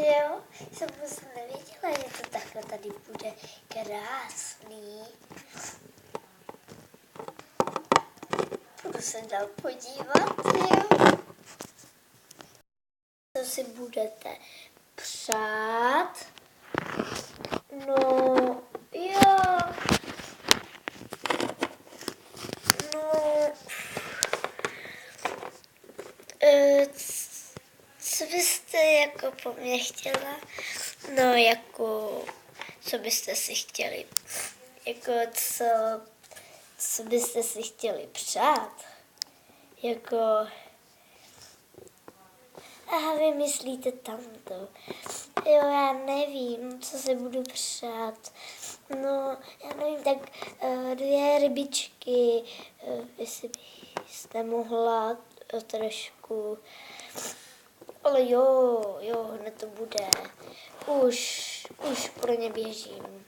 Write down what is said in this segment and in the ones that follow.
Jo, jsem vůbec nevěděla, že to takhle tady bude krásný. Budu se dál podívat, jo. Co si budete přát? No, jo. No, co byste jako po mně chtěla? No, jako, co byste si chtěli? Jako, co byste si chtěli přát? Jako, aha, vy myslíte tamto. Jo, já nevím, co se budu přát. No, já nevím, tak 2 rybičky, jestli byste mohla trošku. Ale jo, hned to bude. Už pro ně běžím.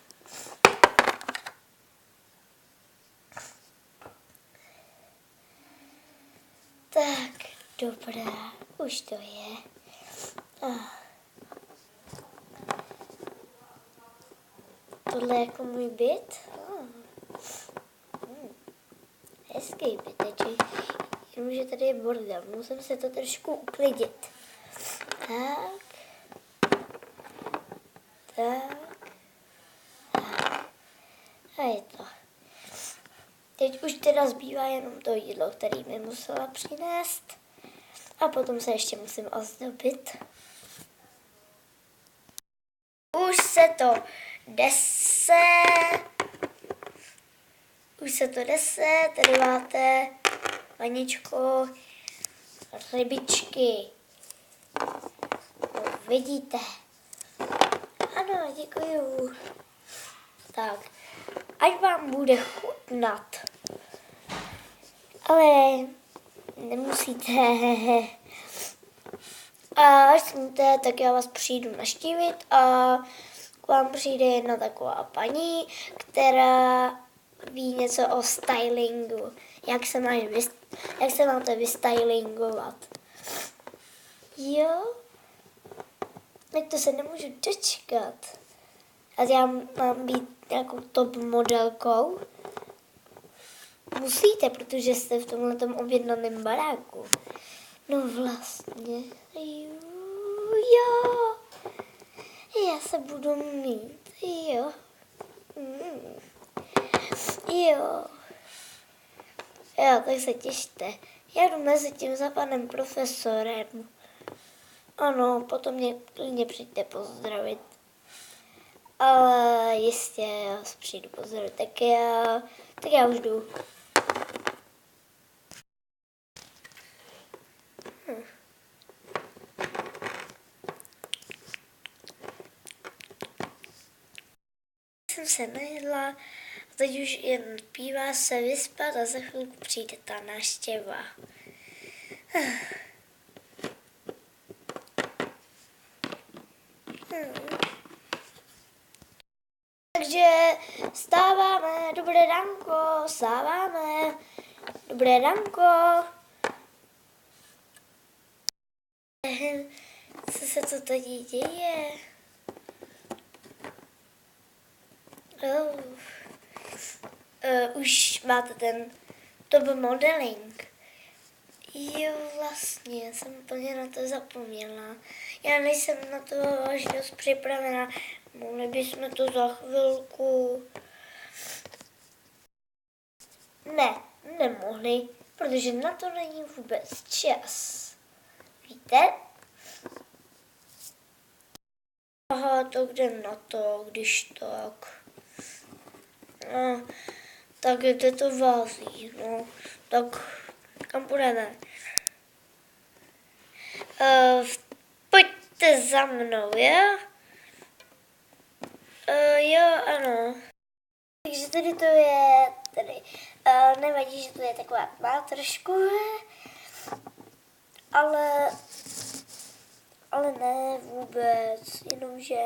Tak, dobrá, už to je. Tohle je jako můj byt. Hezký byteček. Jenomže tady je bordel. Musím se to trošku uklidit. Tak. A je to. Teď už teda zbývá jenom to jídlo, který mi musela přinést. A potom se ještě musím ozdobit. Už se to nese. Tady máte vaničko, rybičky. No, vidíte. Ano, děkuju. Tak, ať vám bude chutnat. Ale nemusíte. A až smíte, tak já vás přijdu navštívit a k vám přijde jedna taková paní, která ví něco o stylingu. Jak se máte vystylingovat. Jo? Tak to se nemůžu dočkat. A já mám být nějakou top modelkou? Musíte, protože jste v tomhletom objednaném baráku. No vlastně, jo. Já se budu mít, jo. Jo, tak se těšte. Já jdu mezi tím za panem profesorem. Ano, potom mě klidně přijďte pozdravit. Ale jistě, já vás přijdu pozdravit. Tak já už jdu. Jsem se najedla, teď už jen pívá se vyspat a za chvilku přijde ta návštěva. Takže vstáváme, dobré ránko, vstáváme, dobré ránko. Co se to tady děje? Už máte ten top modeling. Jo, vlastně, jsem úplně na to zapomněla. Já nejsem na to až dost připravená. Mohli bychom to za chvilku. Ne, nemohli, protože na to není vůbec čas. Víte? Aha, to jde na to, když tak. No, tak kde to vází, no. Tak kam půjdeme? Pojďte za mnou, jo? Jo, ano. Takže tady to je, nevadí, že to je taková tmá trošku, ale ne vůbec, jenomže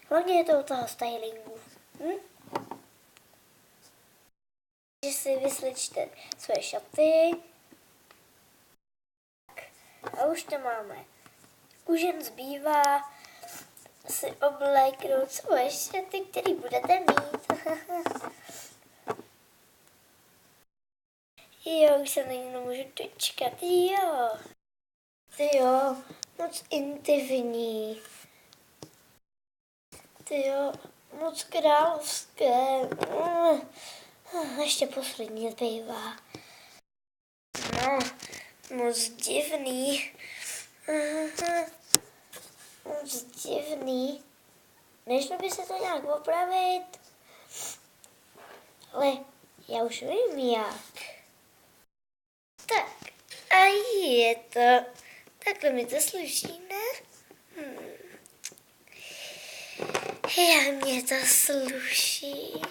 hlavně je to u toho stylingu. Že si vyslečte své šaty. Tak, a už to máme. Už jen zbývá si obléknout svoje šaty, který budete mít. Jo, už se na ní nemůžu dočkat, jo. Ty jo, moc intimní. Ty jo, moc královské. Ještě poslední zbývá. No, moc divný. Moc divný. Nešlo by se to nějak opravit? Ale já už vím jak. Tak, a je to. Takhle mi to sluší, ne? Já mě to sluší.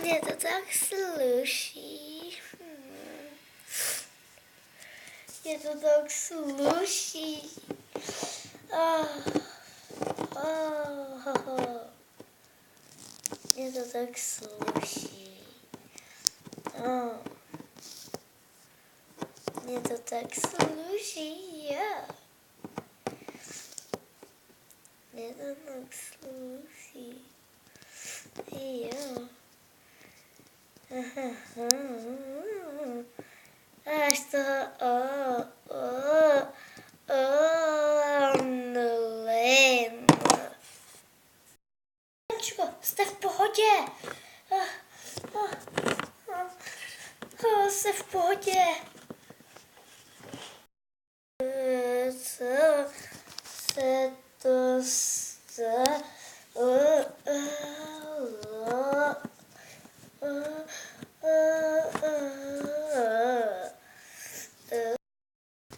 Mně to tak sluší. Mně to tak sluší. Mně to tak sluší. Mně to tak sluší, jo. Mně to tak sluší, jo. Až to, Lin. Jste v pohodě. Jste v pohodě. Co se to stalo?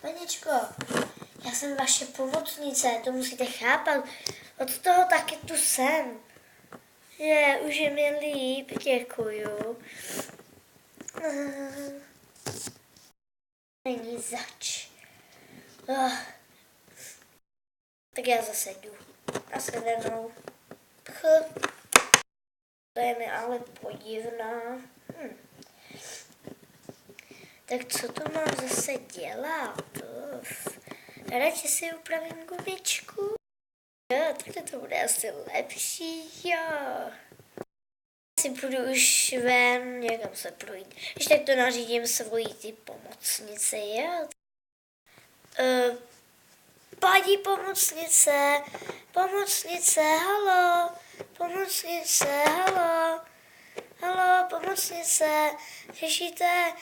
Paničko, já jsem vaše pomocnice, to musíte chápat. Od toho taky tu jsem. Že už je mi líp, děkuju. Není zač. Tak já zase jdu. Nashledanou. To je mi ale podivná. Tak co to mám zase dělat? Radši si upravím gumičku. Jo, takhle to bude asi lepší, jo. Asi půjdu už ven, někam se projít. Když tak to nařídím svojí ty pomocnice, jo. Paní pomocnice, halo, halo, pomocnice, řešíte,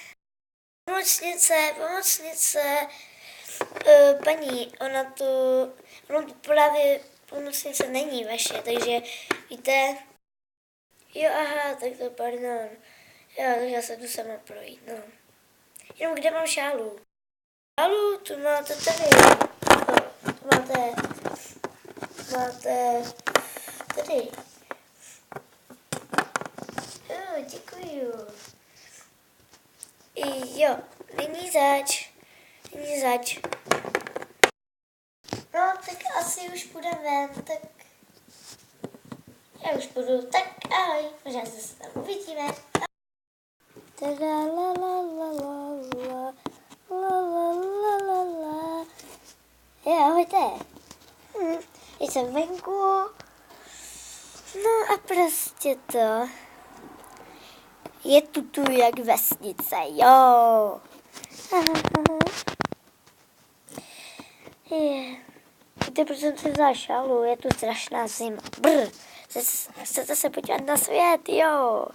pomocnice, paní, ona tu právě pomocnice není vaše, takže víte, jo, aha, tak to pardon, jo, takže já se jdu sama projít, no. Jenom kde mám šálu? Šálu, tu máte tady, tu máte tady. Jo, děkuju. Jo, není zač. No, tak asi už půjdeme ven, tak já už půjdu, tak ahoj, možná se tam uvidíme. Tada la la la la la la la la la la. Jo, ahojte. Jsem venku. No a prostě to. Je tu jak vesnice, jo. Víte, proč jsem se vzala šálu? Je tu strašná zima. Chcete se podívat na svět, jo.